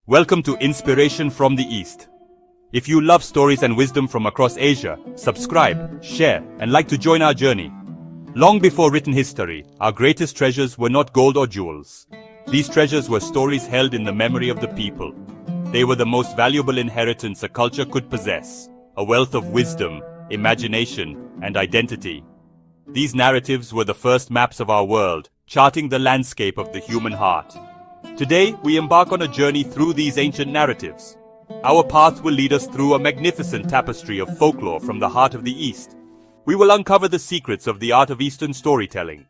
Welcome to Inspiration from the East. If you love stories and wisdom from across Asia, subscribe, share, and like to join our journey. Long before written history, our greatest treasures were not gold or jewels. These treasures were stories held in the memory of the people. They were the most valuable inheritance a culture could possess, a wealth of wisdom, imagination, and identity. These narratives were the first maps of our world, charting the landscape of the human heart. Today, we embark on a journey through these ancient narratives. Our path will lead us through a magnificent tapestry of folklore from the heart of the East. We will uncover the secrets of the art of Eastern storytelling.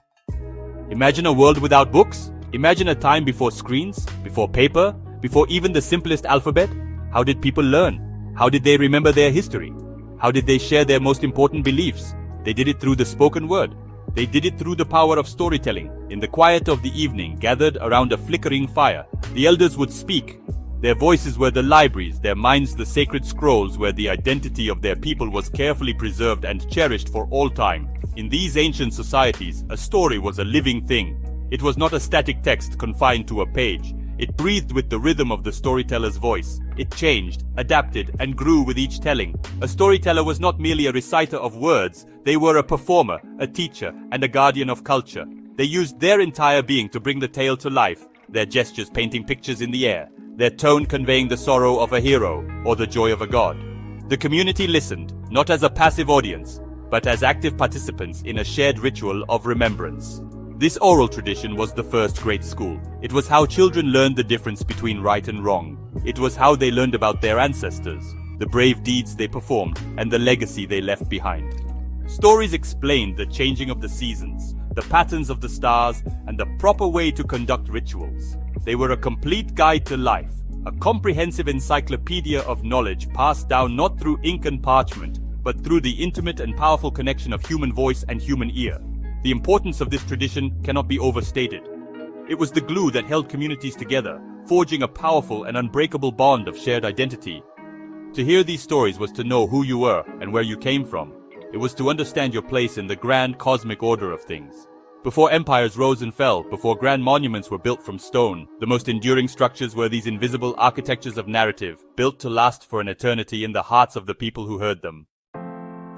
Imagine a world without books. Imagine a time before screens, before paper, before even the simplest alphabet. How did people learn? How did they remember their history? How did they share their most important beliefs? They did it through the spoken word. They did it through the power of storytelling. In the quiet of the evening, gathered around a flickering fire, the elders would speak. Their voices were the libraries, their minds the sacred scrolls where the identity of their people was carefully preserved and cherished for all time. In these ancient societies, a story was a living thing. It was not a static text confined to a page. It breathed with the rhythm of the storyteller's voice. It changed, adapted, and grew with each telling. A storyteller was not merely a reciter of words. They were a performer, a teacher, and a guardian of culture. They used their entire being to bring the tale to life, their gestures painting pictures in the air, their tone conveying the sorrow of a hero or the joy of a god. The community listened, not as a passive audience, but as active participants in a shared ritual of remembrance. This oral tradition was the first great school. It was how children learned the difference between right and wrong. It was how they learned about their ancestors, the brave deeds they performed, and the legacy they left behind. Stories explained the changing of the seasons, the patterns of the stars, and the proper way to conduct rituals. They were a complete guide to life, a comprehensive encyclopedia of knowledge passed down not through ink and parchment, but through the intimate and powerful connection of human voice and human ear. The importance of this tradition cannot be overstated. It was the glue that held communities together, forging a powerful and unbreakable bond of shared identity. To hear these stories was to know who you were and where you came from. It was to understand your place in the grand cosmic order of things. Before empires rose and fell, before grand monuments were built from stone, the most enduring structures were these invisible architectures of narrative, built to last for an eternity in the hearts of the people who heard them.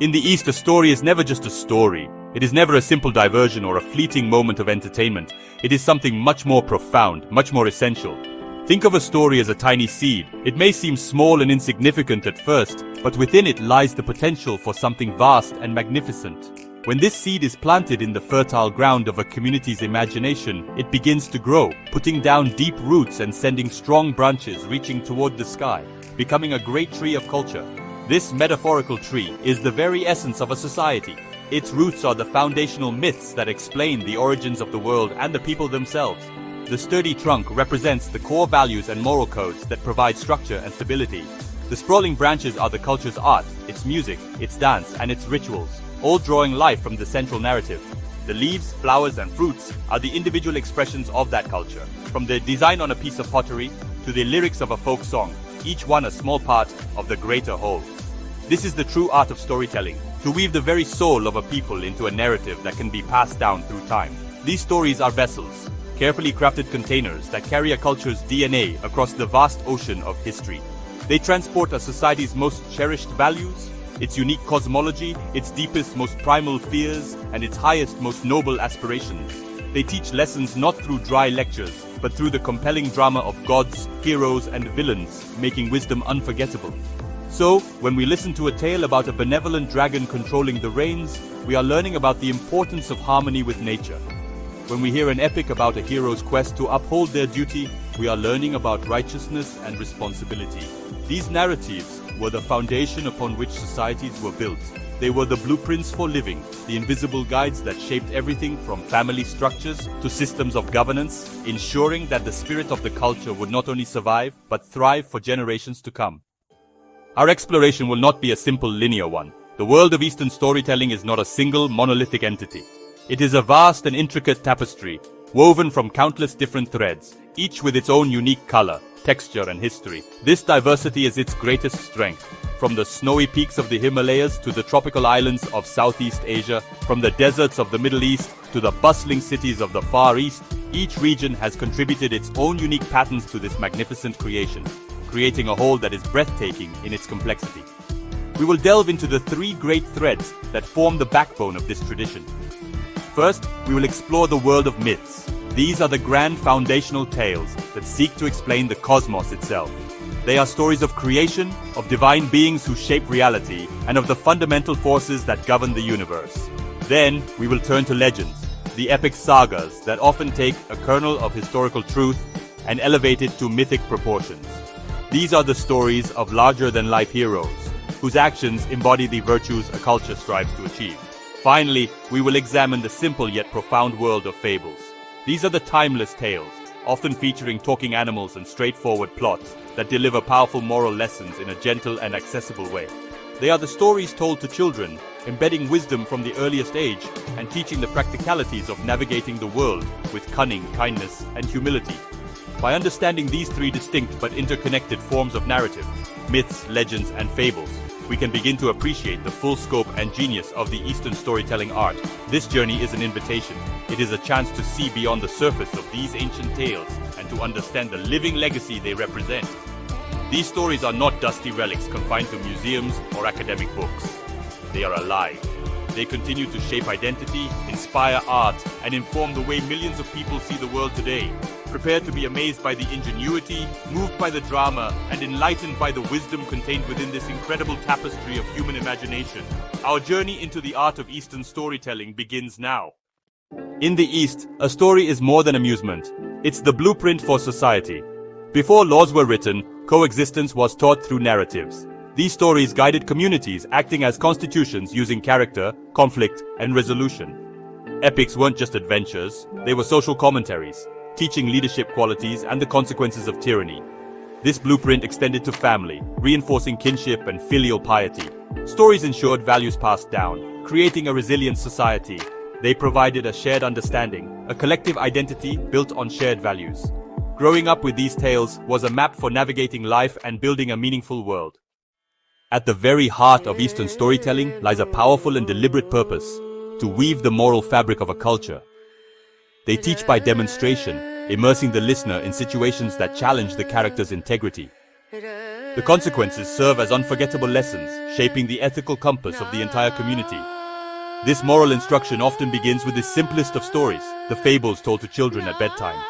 In the East, a story is never just a story. It is never a simple diversion or a fleeting moment of entertainment. It is something much more profound, much more essential. Think of a story as a tiny seed. It may seem small and insignificant at first, but within it lies the potential for something vast and magnificent. When this seed is planted in the fertile ground of a community's imagination, it begins to grow, putting down deep roots and sending strong branches reaching toward the sky, becoming a great tree of culture. This metaphorical tree is the very essence of a society. Its roots are the foundational myths that explain the origins of the world and the people themselves. The sturdy trunk represents the core values and moral codes that provide structure and stability. The sprawling branches are the culture's art, its music, its dance, and its rituals, all drawing life from the central narrative. The leaves, flowers, and fruits are the individual expressions of that culture, from the design on a piece of pottery to the lyrics of a folk song, each one a small part of the greater whole. This is the true art of storytelling, to weave the very soul of a people into a narrative that can be passed down through time. These stories are vessels, carefully crafted containers that carry a culture's DNA across the vast ocean of history. They transport a society's most cherished values, its unique cosmology, its deepest, most primal fears, and its highest, most noble aspirations. They teach lessons not through dry lectures, but through the compelling drama of gods, heroes, and villains, making wisdom unforgettable. So, when we listen to a tale about a benevolent dragon controlling the rains, we are learning about the importance of harmony with nature. When we hear an epic about a hero's quest to uphold their duty, we are learning about righteousness and responsibility. These narratives were the foundation upon which societies were built. They were the blueprints for living, the invisible guides that shaped everything from family structures to systems of governance, ensuring that the spirit of the culture would not only survive, but thrive for generations to come. Our exploration will not be a simple linear one. The world of Eastern storytelling is not a single monolithic entity. It is a vast and intricate tapestry, woven from countless different threads, each with its own unique color, texture, and history. This diversity is its greatest strength. From the snowy peaks of the Himalayas to the tropical islands of Southeast Asia, from the deserts of the Middle East to the bustling cities of the Far East, Each region has contributed its own unique patterns to this magnificent creation, creating a whole that is breathtaking in its complexity. We will delve into the three great threads that form the backbone of this tradition. First, we will explore the world of myths. These are the grand foundational tales that seek to explain the cosmos itself. They are stories of creation, of divine beings who shape reality, and of the fundamental forces that govern the universe. Then, we will turn to legends, the epic sagas that often take a kernel of historical truth and elevate it to mythic proportions. These are the stories of larger-than-life heroes, whose actions embody the virtues a culture strives to achieve. Finally, we will examine the simple yet profound world of fables. These are the timeless tales, often featuring talking animals and straightforward plots that deliver powerful moral lessons in a gentle and accessible way. They are the stories told to children, embedding wisdom from the earliest age and teaching the practicalities of navigating the world with cunning, kindness, and humility. By understanding these three distinct but interconnected forms of narrative, myths, legends, and fables, we can begin to appreciate the full scope and genius of the Eastern storytelling art. This journey is an invitation. It is a chance to see beyond the surface of these ancient tales and to understand the living legacy they represent. These stories are not dusty relics confined to museums or academic books. They are alive. They continue to shape identity, inspire art, and inform the way millions of people see the world today. Prepare to be amazed by the ingenuity, moved by the drama, and enlightened by the wisdom contained within this incredible tapestry of human imagination. Our journey into the art of Eastern storytelling begins now. In the East, a story is more than amusement. It's the blueprint for society. Before laws were written, coexistence was taught through narratives. These stories guided communities, acting as constitutions using character, conflict, and resolution. Epics weren't just adventures, they were social commentaries, teaching leadership qualities and the consequences of tyranny. This blueprint extended to family, reinforcing kinship and filial piety. Stories ensured values passed down, creating a resilient society. They provided a shared understanding, a collective identity built on shared values. Growing up with these tales was a map for navigating life and building a meaningful world. At the very heart of Eastern storytelling lies a powerful and deliberate purpose: to weave the moral fabric of a culture. They teach by demonstration, immersing the listener in situations that challenge the character's integrity. The consequences serve as unforgettable lessons, shaping the ethical compass of the entire community. This moral instruction often begins with the simplest of stories, the fables told to children at bedtime.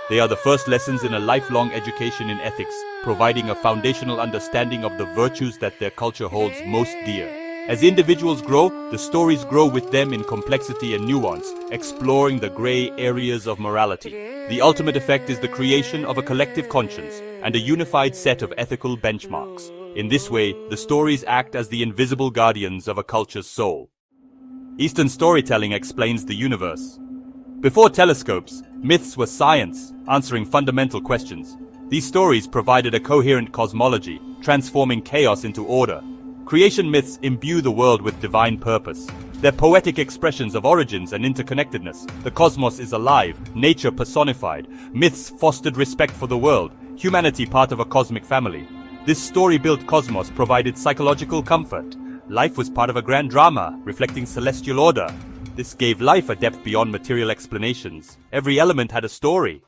They are the first lessons in a lifelong education in ethics, providing a foundational understanding of the virtues that their culture holds most dear. As individuals grow, the stories grow with them in complexity and nuance, exploring the gray areas of morality. The ultimate effect is the creation of a collective conscience and a unified set of ethical benchmarks. In this way, the stories act as the invisible guardians of a culture's soul. Eastern storytelling explains the universe. Before telescopes, myths were science, answering fundamental questions. These stories provided a coherent cosmology, transforming chaos into order. Creation myths imbue the world with divine purpose. They're poetic expressions of origins and interconnectedness. The cosmos is alive, nature personified. Myths fostered respect for the world, humanity part of a cosmic family. This story-built cosmos provided psychological comfort. Life was part of a grand drama, reflecting celestial order. This gave life a depth beyond material explanations. Every element had a story.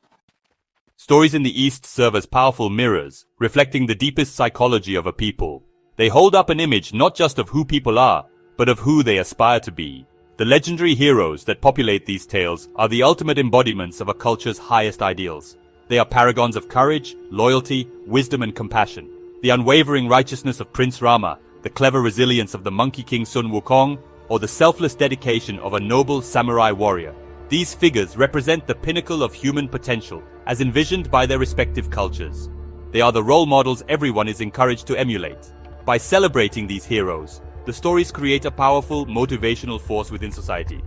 Stories in the East serve as powerful mirrors, reflecting the deepest psychology of a people. They hold up an image not just of who people are, but of who they aspire to be. The legendary heroes that populate these tales are the ultimate embodiments of a culture's highest ideals. They are paragons of courage, loyalty, wisdom, and compassion. The unwavering righteousness of Prince Rama, the clever resilience of the Monkey King Sun Wukong, or the selfless dedication of a noble samurai warrior. These figures represent the pinnacle of human potential, as envisioned by their respective cultures. They are the role models everyone is encouraged to emulate. By celebrating these heroes, the stories create a powerful, motivational force within society.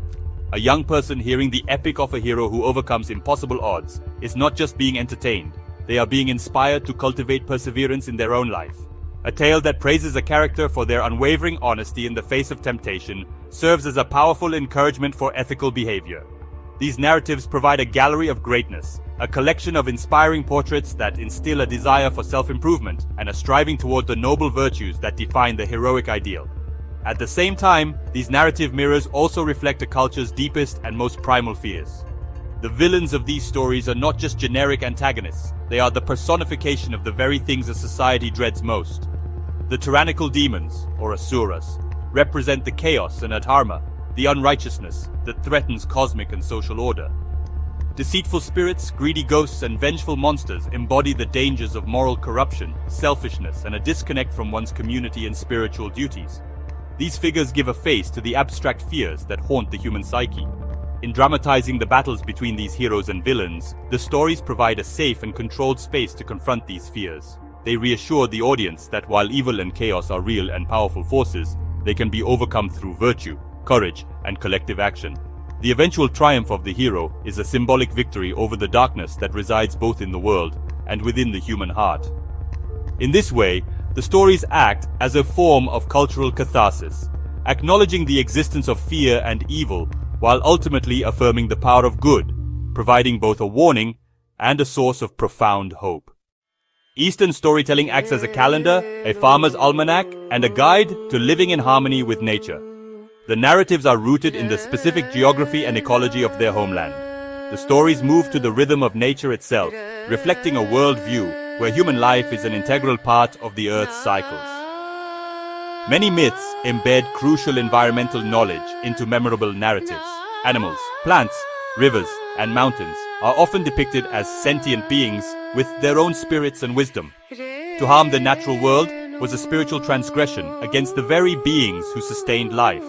A young person hearing the epic of a hero who overcomes impossible odds is not just being entertained, they are being inspired to cultivate perseverance in their own life. A tale that praises a character for their unwavering honesty in the face of temptation serves as a powerful encouragement for ethical behavior. These narratives provide a gallery of greatness, a collection of inspiring portraits that instill a desire for self-improvement and a striving toward the noble virtues that define the heroic ideal. At the same time, these narrative mirrors also reflect a culture's deepest and most primal fears. The villains of these stories are not just generic antagonists, they are the personification of the very things a society dreads most. The tyrannical demons, or asuras, represent the chaos and adharma, the unrighteousness that threatens cosmic and social order. Deceitful spirits, greedy ghosts, and vengeful monsters embody the dangers of moral corruption, selfishness, and a disconnect from one's community and spiritual duties. These figures give a face to the abstract fears that haunt the human psyche. In dramatizing the battles between these heroes and villains, the stories provide a safe and controlled space to confront these fears. They reassure the audience that while evil and chaos are real and powerful forces, they can be overcome through virtue, courage, and collective action. The eventual triumph of the hero is a symbolic victory over the darkness that resides both in the world and within the human heart. In this way, the stories act as a form of cultural catharsis, acknowledging the existence of fear and evil while ultimately affirming the power of good, providing both a warning and a source of profound hope. Eastern storytelling acts as a calendar, a farmer's almanac, and a guide to living in harmony with nature. The narratives are rooted in the specific geography and ecology of their homeland. The stories move to the rhythm of nature itself, reflecting a worldview where human life is an integral part of the Earth's cycles. Many myths embed crucial environmental knowledge into memorable narratives. Animals, plants, rivers, and mountains are often depicted as sentient beings with their own spirits and wisdom. To harm the natural world was a spiritual transgression against the very beings who sustained life.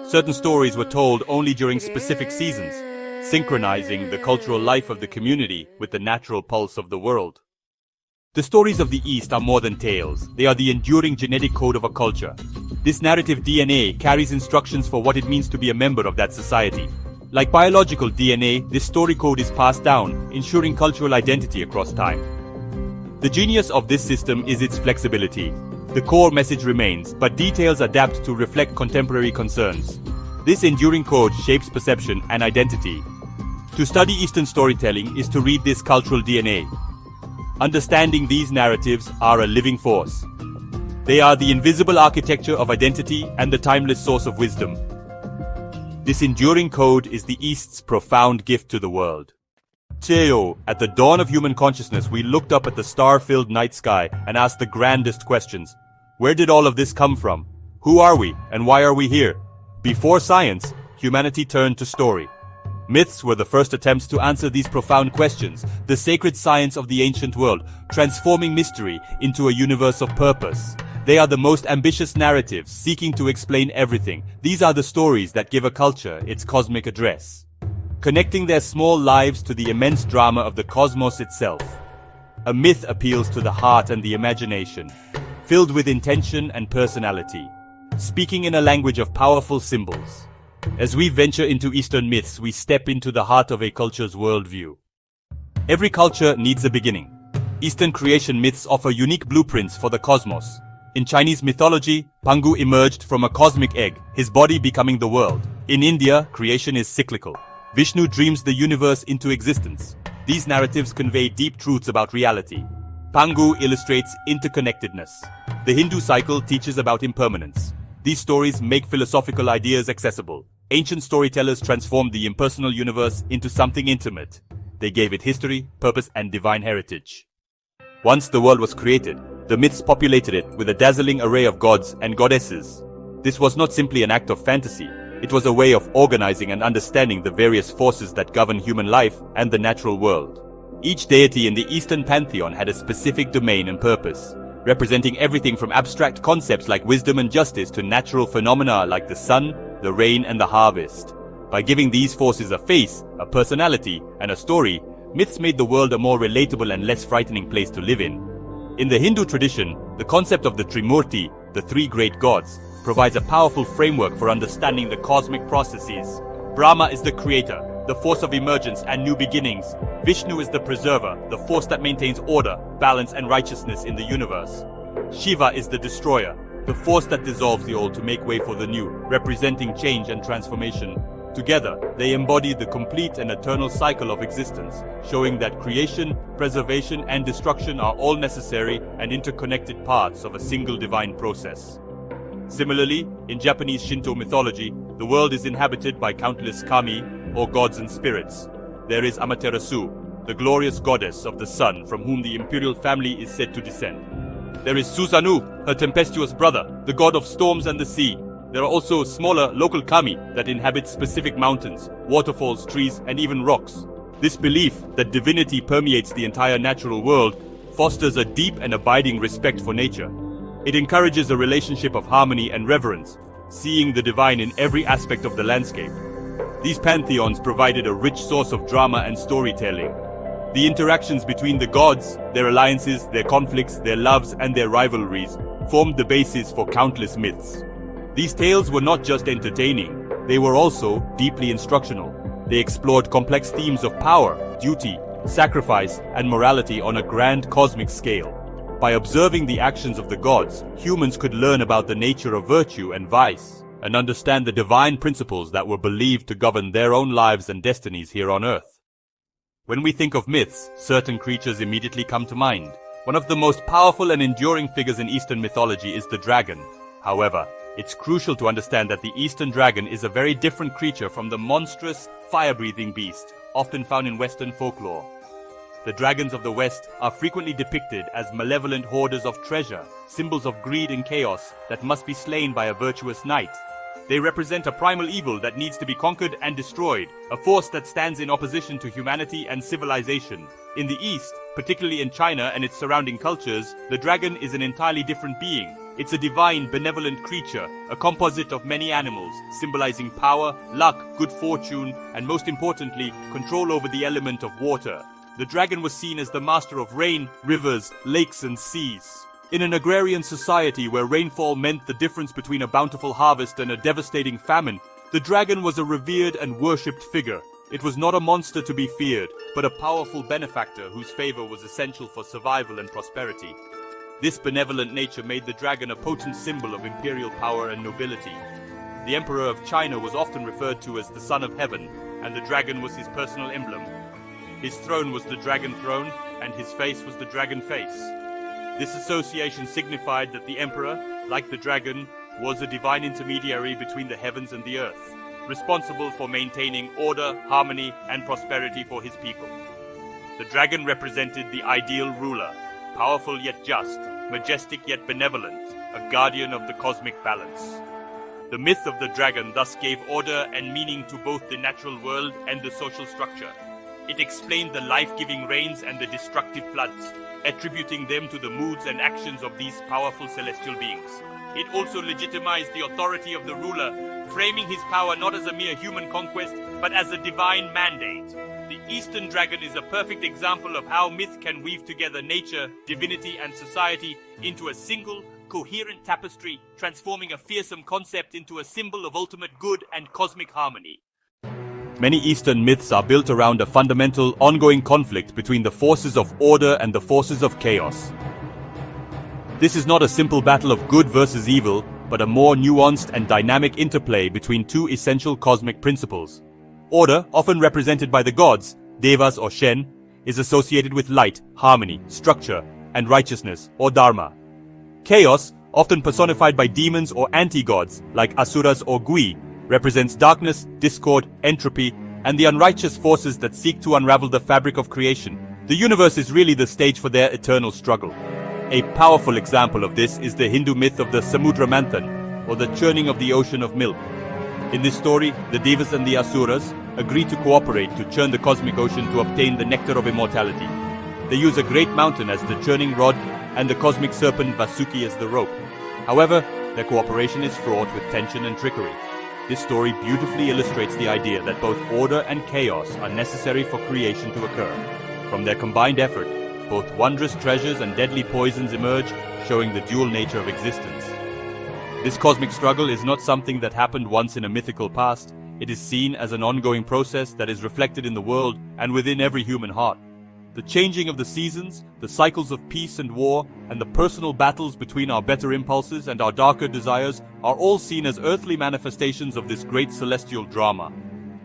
Certain stories were told only during specific seasons, synchronizing the cultural life of the community with the natural pulse of the world. The stories of the East are more than tales. They are the enduring genetic code of a culture. This narrative DNA carries instructions for what it means to be a member of that society. Like biological DNA, this story code is passed down, ensuring cultural identity across time. The genius of this system is its flexibility. The core message remains, but details adapt to reflect contemporary concerns. This enduring code shapes perception and identity. To study Eastern storytelling is to read this cultural DNA. Understanding these narratives are a living force. They are the invisible architecture of identity and the timeless source of wisdom. This enduring code is the East's profound gift to the world. Cheo, at the dawn of human consciousness, we looked up at the star-filled night sky and asked the grandest questions. Where did all of this come from? Who are we, and why are we here? Before science, humanity turned to story. Myths were the first attempts to answer these profound questions, the sacred science of the ancient world, transforming mystery into a universe of purpose. They are the most ambitious narratives, seeking to explain everything. These are the stories that give a culture its cosmic address, connecting their small lives to the immense drama of the cosmos itself. A myth appeals to the heart and the imagination, filled with intention and personality, speaking in a language of powerful symbols. As we venture into Eastern myths, we step into the heart of a culture's worldview. Every culture needs a beginning. Eastern creation myths offer unique blueprints for the cosmos. In Chinese mythology, Pangu emerged from a cosmic egg, his body becoming the world. In India, creation is cyclical. Vishnu dreams the universe into existence. These narratives convey deep truths about reality. Pangu illustrates interconnectedness. The Hindu cycle teaches about impermanence. These stories make philosophical ideas accessible. Ancient storytellers transformed the impersonal universe into something intimate. They gave it history, purpose, and divine heritage. Once the world was created, the myths populated it with a dazzling array of gods and goddesses. This was not simply an act of fantasy. It was a way of organizing and understanding the various forces that govern human life and the natural world. Each deity in the Eastern pantheon had a specific domain and purpose, representing everything from abstract concepts like wisdom and justice to natural phenomena like the sun, the rain, and the harvest. By giving these forces a face, a personality, and a story, myths made the world a more relatable and less frightening place to live in. In the Hindu tradition, the concept of the Trimurti, the three great gods, provides a powerful framework for understanding the cosmic processes. Brahma is the creator, the force of emergence and new beginnings. Vishnu is the preserver, the force that maintains order, balance, and righteousness in the universe. Shiva is the destroyer, the force that dissolves the old to make way for the new, representing change and transformation. Together, they embody the complete and eternal cycle of existence, showing that creation, preservation, and destruction are all necessary and interconnected parts of a single divine process. Similarly, in Japanese Shinto mythology, the world is inhabited by countless kami, or gods and spirits. there is Amaterasu, the glorious goddess of the sun from whom the imperial family is said to descend. There is Susanoo, her tempestuous brother, the god of storms and the sea. There are also smaller local kami that inhabit specific mountains, waterfalls, trees, and even rocks. This belief that divinity permeates the entire natural world fosters a deep and abiding respect for nature. It encourages a relationship of harmony and reverence, seeing the divine in every aspect of the landscape. These pantheons provided a rich source of drama and storytelling. The interactions between the gods, their alliances, their conflicts, their loves, and their rivalries formed the basis for countless myths. These tales were not just entertaining, they were also deeply instructional. They explored complex themes of power, duty, sacrifice, and morality on a grand cosmic scale. By observing the actions of the gods, humans could learn about the nature of virtue and vice, and understand the divine principles that were believed to govern their own lives and destinies here on Earth. When we think of myths, certain creatures immediately come to mind. One of the most powerful and enduring figures in Eastern mythology is the dragon. However, it's crucial to understand that the Eastern dragon is a very different creature from the monstrous, fire-breathing beast, often found in Western folklore. The dragons of the West are frequently depicted as malevolent hoarders of treasure, symbols of greed and chaos that must be slain by a virtuous knight. They represent a primal evil that needs to be conquered and destroyed, a force that stands in opposition to humanity and civilization. In the East, particularly in China and its surrounding cultures, the dragon is an entirely different being. It's a divine, benevolent creature, a composite of many animals, symbolizing power, luck, good fortune, and most importantly, control over the element of water. The dragon was seen as the master of rain, rivers, lakes, and seas. In an agrarian society where rainfall meant the difference between a bountiful harvest and a devastating famine, the dragon was a revered and worshipped figure. It was not a monster to be feared, but a powerful benefactor whose favor was essential for survival and prosperity. This benevolent nature made the dragon a potent symbol of imperial power and nobility. The emperor of China was often referred to as the son of heaven, and the dragon was his personal emblem. His throne was the dragon throne, and his face was the dragon face. This association signified that the emperor, like the dragon, was a divine intermediary between the heavens and the earth, responsible for maintaining order, harmony, and prosperity for his people. The dragon represented the ideal ruler, powerful yet just, majestic yet benevolent, a guardian of the cosmic balance. The myth of the dragon thus gave order and meaning to both the natural world and the social structure. It explained the life-giving rains and the destructive floods, attributing them to the moods and actions of these powerful celestial beings. It also legitimized the authority of the ruler, framing his power not as a mere human conquest, but as a divine mandate. The Eastern dragon is a perfect example of how myth can weave together nature, divinity, and society into a single, coherent tapestry, transforming a fearsome concept into a symbol of ultimate good and cosmic harmony. Many Eastern myths are built around a fundamental, ongoing conflict between the forces of order and the forces of chaos. This is not a simple battle of good versus evil, but a more nuanced and dynamic interplay between two essential cosmic principles. Order, often represented by the gods, devas or Shen, is associated with light, harmony, structure, and righteousness, or dharma. Chaos, often personified by demons or anti-gods, like asuras or gui, represents darkness, discord, entropy, and the unrighteous forces that seek to unravel the fabric of creation. The universe is really the stage for their eternal struggle. A powerful example of this is the Hindu myth of the Samudra Manthan, or the churning of the ocean of milk. In this story, the Devas and the Asuras agree to cooperate to churn the cosmic ocean to obtain the nectar of immortality. They use a great mountain as the churning rod and the cosmic serpent Vasuki as the rope. However, their cooperation is fraught with tension and trickery. This story beautifully illustrates the idea that both order and chaos are necessary for creation to occur. From their combined effort, both wondrous treasures and deadly poisons emerge, showing the dual nature of existence. This cosmic struggle is not something that happened once in a mythical past. It is seen as an ongoing process that is reflected in the world and within every human heart. The changing of the seasons, the cycles of peace and war, and the personal battles between our better impulses and our darker desires are all seen as earthly manifestations of this great celestial drama.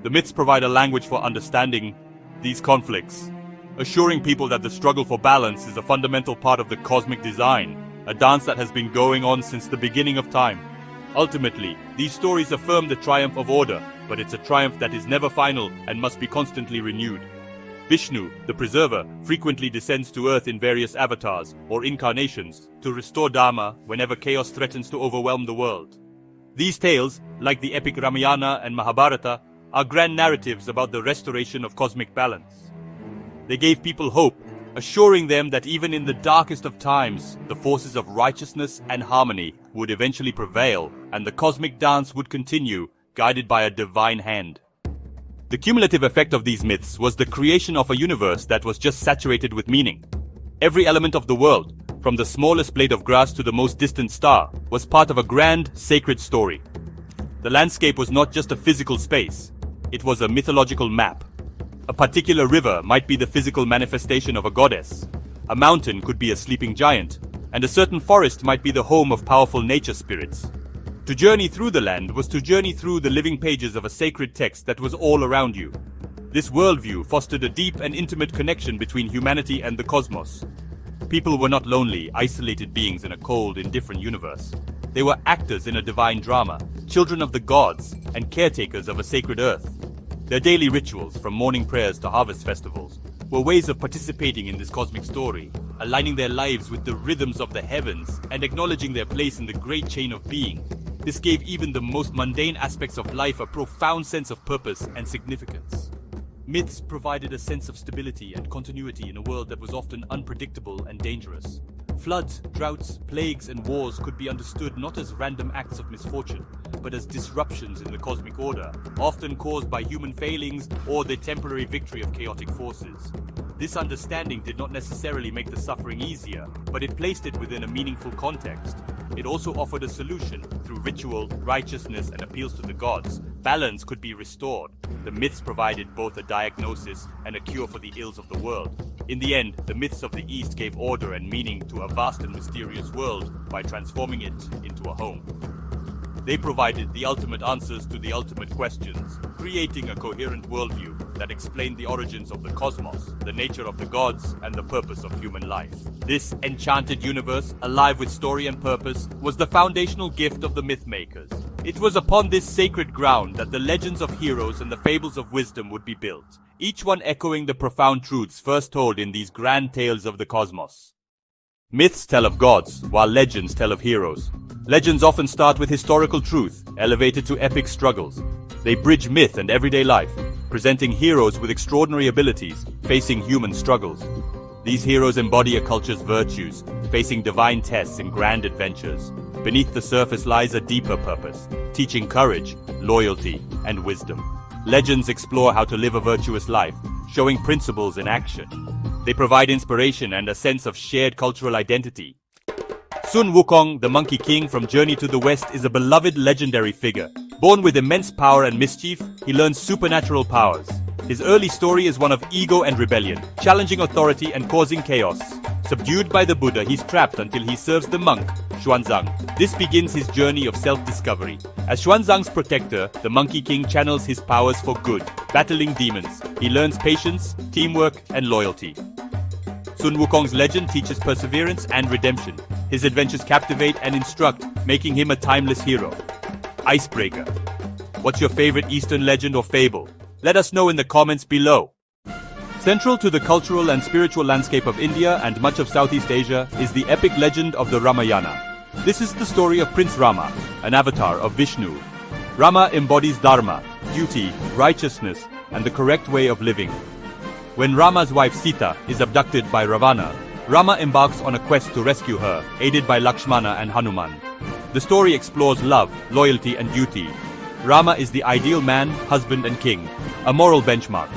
The myths provide a language for understanding these conflicts, assuring people that the struggle for balance is a fundamental part of the cosmic design, a dance that has been going on since the beginning of time. Ultimately, these stories affirm the triumph of order, but it's a triumph that is never final and must be constantly renewed. Vishnu, the preserver, frequently descends to earth in various avatars or incarnations to restore Dharma whenever chaos threatens to overwhelm the world. These tales, like the epic Ramayana and Mahabharata, are grand narratives about the restoration of cosmic balance. They gave people hope, assuring them that even in the darkest of times, the forces of righteousness and harmony would eventually prevail, and the cosmic dance would continue, guided by a divine hand. The cumulative effect of these myths was the creation of a universe that was just saturated with meaning. Every element of the world, from the smallest blade of grass to the most distant star, was part of a grand, sacred story. The landscape was not just a physical space, it was a mythological map. A particular river might be the physical manifestation of a goddess, a mountain could be a sleeping giant, and a certain forest might be the home of powerful nature spirits. To journey through the land was to journey through the living pages of a sacred text that was all around you. This worldview fostered a deep and intimate connection between humanity and the cosmos. People were not lonely, isolated beings in a cold, indifferent universe. They were actors in a divine drama, children of the gods, and caretakers of a sacred earth. Their daily rituals, from morning prayers to harvest festivals, were ways of participating in this cosmic story, aligning their lives with the rhythms of the heavens and acknowledging their place in the great chain of being. This gave even the most mundane aspects of life a profound sense of purpose and significance. Myths provided a sense of stability and continuity in a world that was often unpredictable and dangerous. Floods, droughts, plagues, and wars could be understood not as random acts of misfortune, but as disruptions in the cosmic order, often caused by human failings or the temporary victory of chaotic forces. This understanding did not necessarily make the suffering easier, but it placed it within a meaningful context. It also offered a solution through ritual, righteousness, and appeals to the gods. Balance could be restored. The myths provided both a diagnosis and a cure for the ills of the world. In the end, the myths of the East gave order and meaning to a vast and mysterious world by transforming it into a home. They provided the ultimate answers to the ultimate questions, creating a coherent worldview that explained the origins of the cosmos, the nature of the gods, and the purpose of human life. This enchanted universe, alive with story and purpose, was the foundational gift of the myth makers. It was upon this sacred ground that the legends of heroes and the fables of wisdom would be built, each one echoing the profound truths first told in these grand tales of the cosmos. Myths tell of gods, while legends tell of heroes. Legends often start with historical truth, elevated to epic struggles. They bridge myth and everyday life, presenting heroes with extraordinary abilities, facing human struggles. These heroes embody a culture's virtues, facing divine tests and grand adventures. Beneath the surface lies a deeper purpose, teaching courage, loyalty, and wisdom. Legends explore how to live a virtuous life, showing principles in action. They provide inspiration and a sense of shared cultural identity. Sun Wukong, the Monkey King from Journey to the West, is a beloved legendary figure. Born with immense power and mischief, he learns supernatural powers. His early story is one of ego and rebellion, challenging authority and causing chaos. Subdued by the Buddha, he's trapped until he serves the monk, Xuanzang. This begins his journey of self-discovery. As Xuanzang's protector, the Monkey King channels his powers for good, battling demons. He learns patience, teamwork, and loyalty. Sun Wukong's legend teaches perseverance and redemption. His adventures captivate and instruct, making him a timeless hero. Icebreaker. What's your favorite Eastern legend or fable? Let us know in the comments below. Central to the cultural and spiritual landscape of India and much of Southeast Asia is the epic legend of the Ramayana. This is the story of Prince Rama, an avatar of Vishnu. Rama embodies Dharma, duty, righteousness, and the correct way of living. When Rama's wife Sita is abducted by Ravana, Rama embarks on a quest to rescue her, aided by Lakshmana and Hanuman. The story explores love, loyalty, and duty. Rama is the ideal man, husband, and king, a moral benchmark.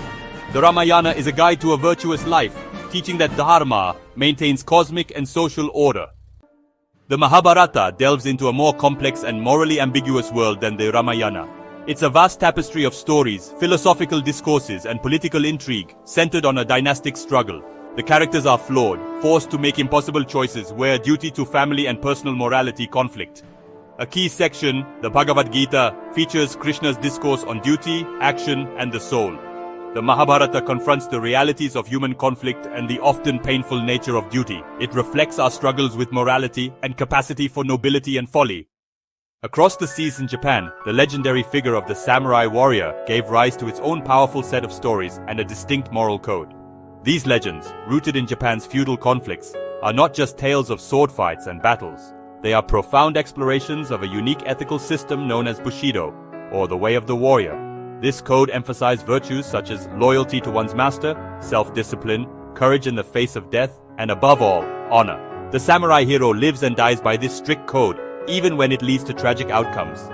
The Ramayana is a guide to a virtuous life, teaching that Dharma maintains cosmic and social order. The Mahabharata delves into a more complex and morally ambiguous world than the Ramayana. It's a vast tapestry of stories, philosophical discourses, and political intrigue centered on a dynastic struggle. The characters are flawed, forced to make impossible choices where duty to family and personal morality conflict. A key section, the Bhagavad Gita, features Krishna's discourse on duty, action, and the soul. The Mahabharata confronts the realities of human conflict and the often painful nature of duty. It reflects our struggles with morality and capacity for nobility and folly. Across the seas in Japan, the legendary figure of the samurai warrior gave rise to its own powerful set of stories and a distinct moral code. These legends, rooted in Japan's feudal conflicts, are not just tales of sword fights and battles. They are profound explorations of a unique ethical system known as Bushido, or the way of the warrior. This code emphasized virtues such as loyalty to one's master, self-discipline, courage in the face of death, and above all, honor. The samurai hero lives and dies by this strict code, even when it leads to tragic outcomes.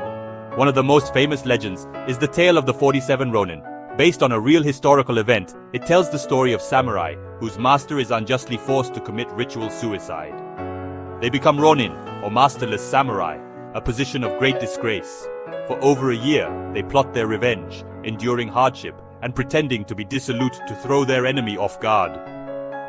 One of the most famous legends is the tale of the 47 Ronin. Based on a real historical event, it tells the story of samurai whose master is unjustly forced to commit ritual suicide. They become Ronin, or masterless samurai, a position of great disgrace. For over a year, they plot their revenge, enduring hardship and pretending to be dissolute to throw their enemy off guard.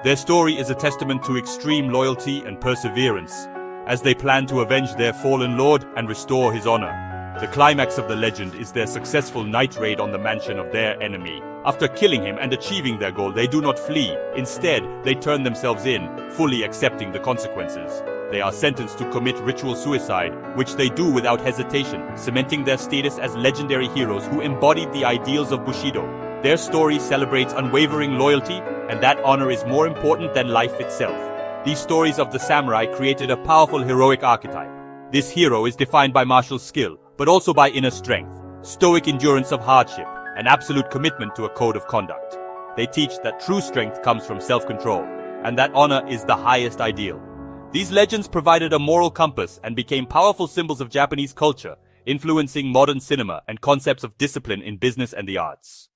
Their story is a testament to extreme loyalty and perseverance, as they plan to avenge their fallen lord and restore his honor. The climax of the legend is their successful night raid on the mansion of their enemy. After killing him and achieving their goal, they do not flee. Instead, they turn themselves in, fully accepting the consequences. They are sentenced to commit ritual suicide, which they do without hesitation, cementing their status as legendary heroes who embodied the ideals of Bushido. Their story celebrates unwavering loyalty, and that honor is more important than life itself. These stories of the samurai created a powerful heroic archetype. This hero is defined by martial skill, but also by inner strength, stoic endurance of hardship, and absolute commitment to a code of conduct. They teach that true strength comes from self-control, and that honor is the highest ideal. These legends provided a moral compass and became powerful symbols of Japanese culture, influencing modern cinema and concepts of discipline in business and the arts.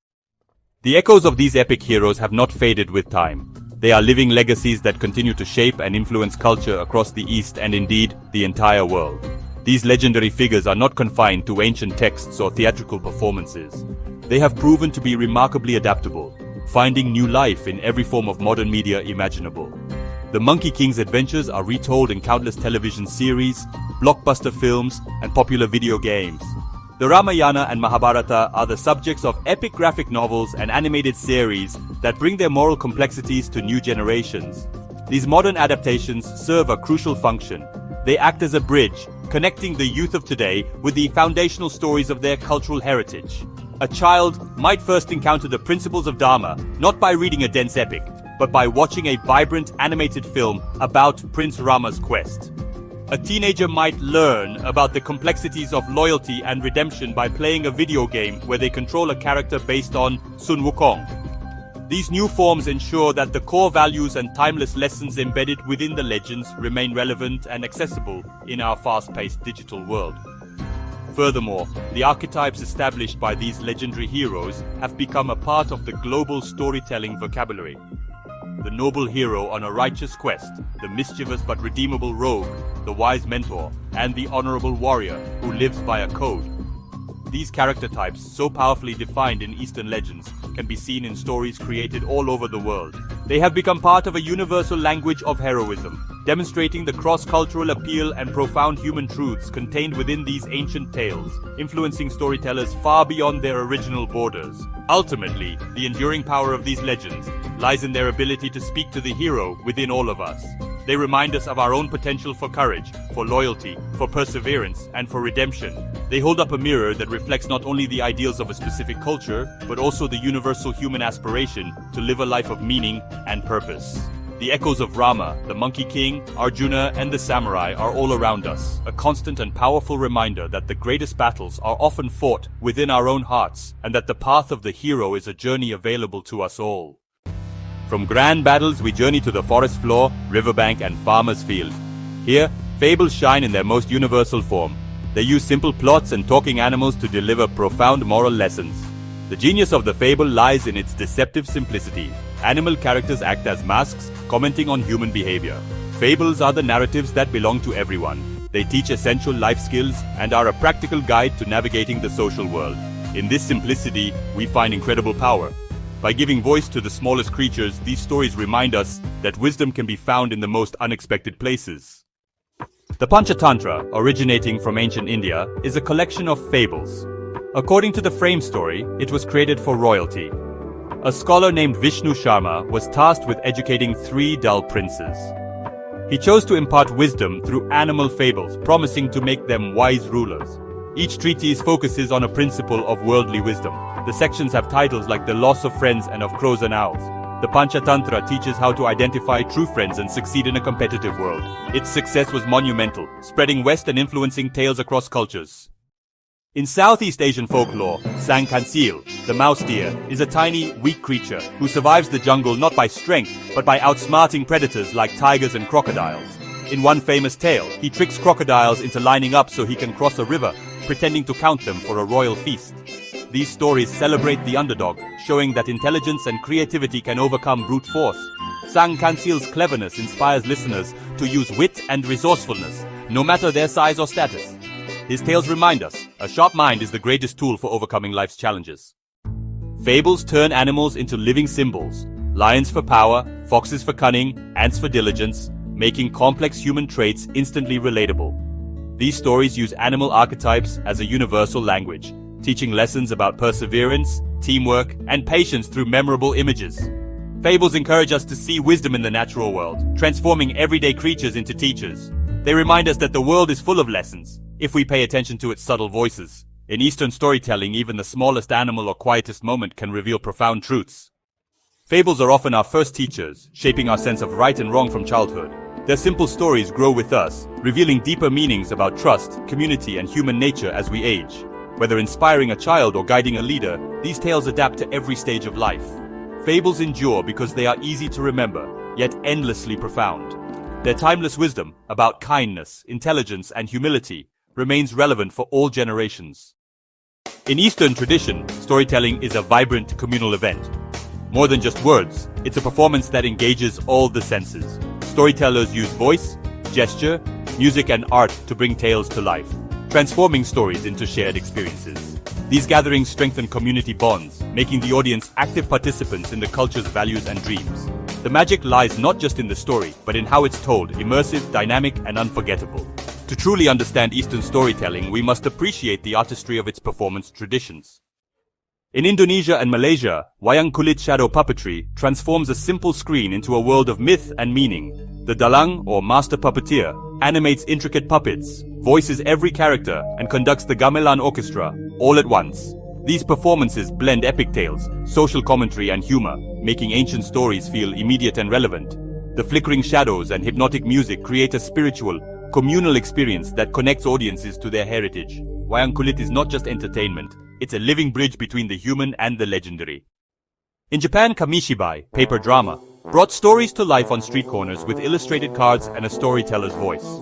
The echoes of these epic heroes have not faded with time. They are living legacies that continue to shape and influence culture across the East and indeed the entire world. These legendary figures are not confined to ancient texts or theatrical performances. They have proven to be remarkably adaptable, finding new life in every form of modern media imaginable. The Monkey King's adventures are retold in countless television series, blockbuster films, and popular video games. The Ramayana and Mahabharata are the subjects of epic graphic novels and animated series that bring their moral complexities to new generations. These modern adaptations serve a crucial function. They act as a bridge, connecting the youth of today with the foundational stories of their cultural heritage. A child might first encounter the principles of Dharma not by reading a dense epic, but by watching a vibrant animated film about Prince Rama's quest. A teenager might learn about the complexities of loyalty and redemption by playing a video game where they control a character based on Sun Wukong. These new forms ensure that the core values and timeless lessons embedded within the legends remain relevant and accessible in our fast-paced digital world. Furthermore, the archetypes established by these legendary heroes have become a part of the global storytelling vocabulary. The noble hero on a righteous quest, the mischievous but redeemable rogue, the wise mentor, and the honorable warrior who lives by a code. These character types, so powerfully defined in Eastern legends, can be seen in stories created all over the world. They have become part of a universal language of heroism, demonstrating the cross-cultural appeal and profound human truths contained within these ancient tales, influencing storytellers far beyond their original borders. Ultimately, the enduring power of these legends lies in their ability to speak to the hero within all of us. They remind us of our own potential for courage, for loyalty, for perseverance, and for redemption. They hold up a mirror that reflects not only the ideals of a specific culture, but also the universal human aspiration to live a life of meaning and purpose. The echoes of Rama, the Monkey King, Arjuna, and the samurai are all around us, a constant and powerful reminder that the greatest battles are often fought within our own hearts, and that the path of the hero is a journey available to us all. From grand battles, we journey to the forest floor, riverbank, and farmer's field. Here, fables shine in their most universal form. They use simple plots and talking animals to deliver profound moral lessons. The genius of the fable lies in its deceptive simplicity. Animal characters act as masks, commenting on human behavior. Fables are the narratives that belong to everyone. They teach essential life skills and are a practical guide to navigating the social world. In this simplicity, we find incredible power. By giving voice to the smallest creatures, these stories remind us that wisdom can be found in the most unexpected places. The Panchatantra, originating from ancient India, is a collection of fables. According to the frame story, it was created for royalty. A scholar named Vishnu Sharma was tasked with educating 3 dull princes. He chose to impart wisdom through animal fables, promising to make them wise rulers. Each treatise focuses on a principle of worldly wisdom. The sections have titles like The Loss of Friends and of Crows and Owls. The Panchatantra teaches how to identify true friends and succeed in a competitive world. Its success was monumental, spreading west and influencing tales across cultures. In Southeast Asian folklore, Sang Kansil, the mouse deer, is a tiny, weak creature who survives the jungle not by strength, but by outsmarting predators like tigers and crocodiles. In one famous tale, he tricks crocodiles into lining up so he can cross a river, pretending to count them for a royal feast. These stories celebrate the underdog, showing that intelligence and creativity can overcome brute force. Sang Kansil's cleverness inspires listeners to use wit and resourcefulness, no matter their size or status. His tales remind us, a sharp mind is the greatest tool for overcoming life's challenges. Fables turn animals into living symbols. Lions for power, foxes for cunning, ants for diligence, making complex human traits instantly relatable. These stories use animal archetypes as a universal language, teaching lessons about perseverance, teamwork, and patience through memorable images. Fables encourage us to see wisdom in the natural world, transforming everyday creatures into teachers. They remind us that the world is full of lessons, if we pay attention to its subtle voices. In Eastern storytelling, even the smallest animal or quietest moment can reveal profound truths. Fables are often our first teachers, shaping our sense of right and wrong from childhood. Their simple stories grow with us, revealing deeper meanings about trust, community, and human nature as we age. Whether inspiring a child or guiding a leader, these tales adapt to every stage of life. Fables endure because they are easy to remember, yet endlessly profound. Their timeless wisdom about kindness, intelligence, and humility remains relevant for all generations. In Eastern tradition, storytelling is a vibrant communal event. More than just words, it's a performance that engages all the senses. Storytellers use voice, gesture, music, and art to bring tales to life, transforming stories into shared experiences. These gatherings strengthen community bonds, making the audience active participants in the culture's values and dreams. The magic lies not just in the story, but in how it's told, immersive, dynamic, and unforgettable. To truly understand Eastern storytelling, we must appreciate the artistry of its performance traditions. In Indonesia and Malaysia, Wayang Kulit shadow puppetry transforms a simple screen into a world of myth and meaning. The dalang, or master puppeteer, animates intricate puppets, voices every character, and conducts the gamelan orchestra, all at once. These performances blend epic tales, social commentary, and humor, making ancient stories feel immediate and relevant. The flickering shadows and hypnotic music create a spiritual, communal experience that connects audiences to their heritage. Wayang Kulit is not just entertainment, it's a living bridge between the human and the legendary. In Japan, Kamishibai, paper drama, brought stories to life on street corners with illustrated cards and a storyteller's voice.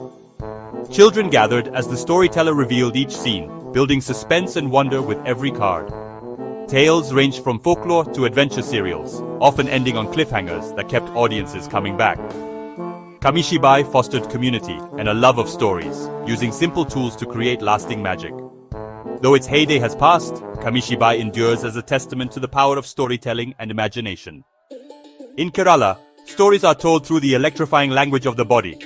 Children gathered as the storyteller revealed each scene, building suspense and wonder with every card. Tales ranged from folklore to adventure serials, often ending on cliffhangers that kept audiences coming back. Kamishibai fostered community and a love of stories, using simple tools to create lasting magic. Though its heyday has passed, Kamishibai endures as a testament to the power of storytelling and imagination. In Kerala, stories are told through the electrifying language of the body.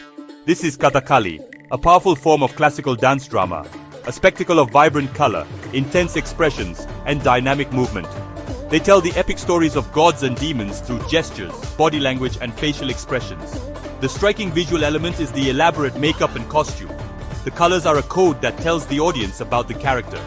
This is Kathakali, a powerful form of classical dance drama, a spectacle of vibrant color, intense expressions, and dynamic movement. They tell the epic stories of gods and demons through gestures, body language, and facial expressions. The striking visual element is the elaborate makeup and costume. The colors are a code that tells the audience about the character.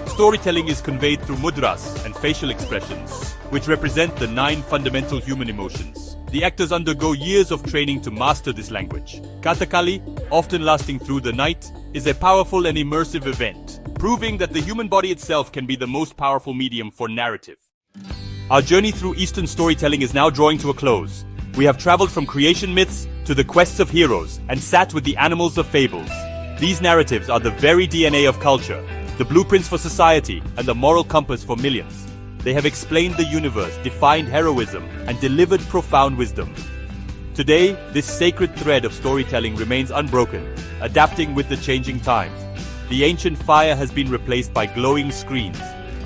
Storytelling is conveyed through mudras and facial expressions, which represent the 9 fundamental human emotions. The actors undergo years of training to master this language. Kathakali, often lasting through the night, is a powerful and immersive event, proving that the human body itself can be the most powerful medium for narrative. Our journey through Eastern storytelling is now drawing to a close. We have traveled from creation myths to the quests of heroes and sat with the animals of fables. These narratives are the very DNA of culture, the blueprints for society, and the moral compass for millions. They have explained the universe, defined heroism, and delivered profound wisdom. Today, this sacred thread of storytelling remains unbroken, adapting with the changing times. The ancient fire has been replaced by glowing screens.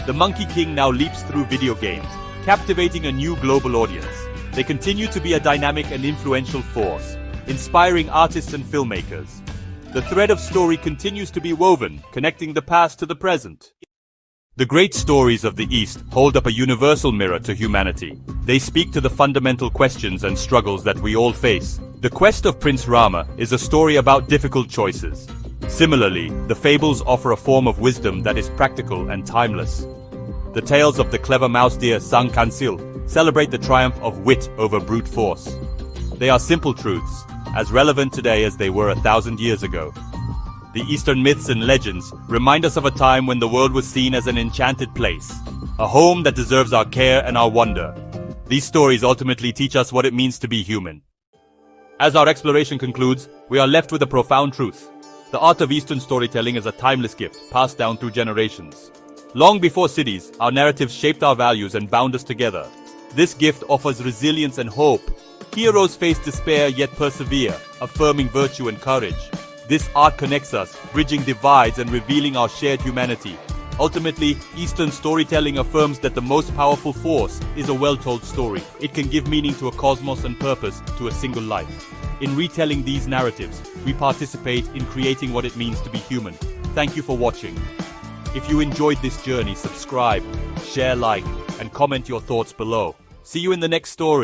The Monkey King now leaps through video games, captivating a new global audience. They continue to be a dynamic and influential force, inspiring artists and filmmakers. The thread of story continues to be woven, connecting the past to the present. The great stories of the East hold up a universal mirror to humanity. They speak to the fundamental questions and struggles that we all face. The Quest of Prince Rama is a story about difficult choices. Similarly, the Fables offer a form of wisdom that is practical and timeless. The tales of the clever mouse deer Sang Kansil celebrate the triumph of wit over brute force. They are simple truths, as relevant today as they were 1,000 years ago. The Eastern myths and legends remind us of a time when the world was seen as an enchanted place, a home that deserves our care and our wonder. These stories ultimately teach us what it means to be human. As our exploration concludes, we are left with a profound truth. The art of Eastern storytelling is a timeless gift passed down through generations. Long before cities, our narratives shaped our values and bound us together. This gift offers resilience and hope. Heroes face despair yet persevere, affirming virtue and courage. This art connects us, bridging divides and revealing our shared humanity. Ultimately, Eastern storytelling affirms that the most powerful force is a well-told story. It can give meaning to a cosmos and purpose to a single life. In retelling these narratives, we participate in creating what it means to be human. Thank you for watching. If you enjoyed this journey, subscribe, share, like, and comment your thoughts below. See you in the next story.